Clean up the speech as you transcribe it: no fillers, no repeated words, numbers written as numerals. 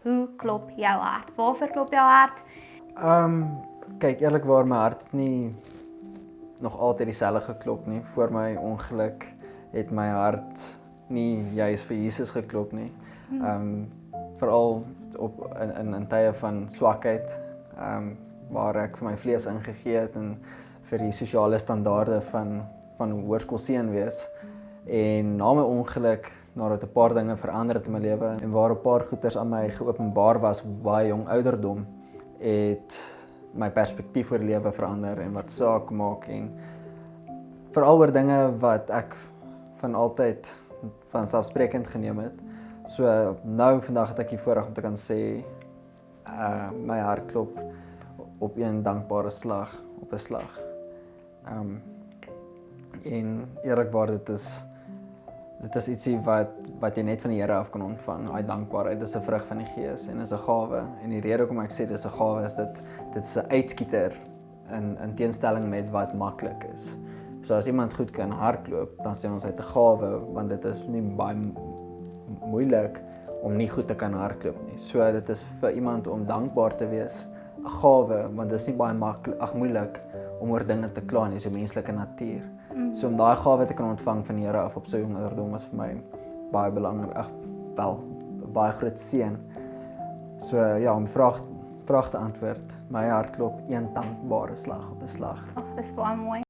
Hoe klop jou hart? Waarvoor klop jou hart? Kyk, eerlikwaar my hart het nie nog altyd dieselfde geklop nie. Voor my ongeluk het my hart nie juis vir Jesus geklop nie. Veral in tye van swakheid, waar ek vir my vlees ingegee het en vir die sosiale standaarde van hoërskoolseun wees. En na my ongeluk, nadat 'n paar dinge verander het in my lewe en waar 'n paar goeters aan my geopenbaar was op baie jong ouderdom, het my perspektief oor die lewe verander en wat saak maak en veral oor dinge wat ek van altyd vanselfsprekend geneem het. So nou vandag het ek die voorreg om te kan sê my hart klop op 'n dankbare slag, op 'n slag. En eerlikwaar dit is ietsie wat jy net van die Here af kan ontvang. Daai dankbaarheid is 'n vrug van die Gees en is 'n gawe. En die rede hoekom ek sê dis 'n gawe is dit is 'n uitskieter in teenstelling met wat maklik is. So as iemand goed kan hardloop, dan sê ons hy het 'n gawe, want dit is nie baie moeilik om nie goed te kan hardloop nie. So dit is vir iemand om dankbaar te wees 'n gawe, want dit is nie baie moeilik om oor dinge te kla nie, so menslike natuur. So om daai gawe te kan ontvang van die Here af op so jong ouderdom was vir my baie belangrik, baie groot seën. So ja, om vraag te antwoord, my hart klop 'n dankbare slag op 'n slag. Ag, dis baie mooi.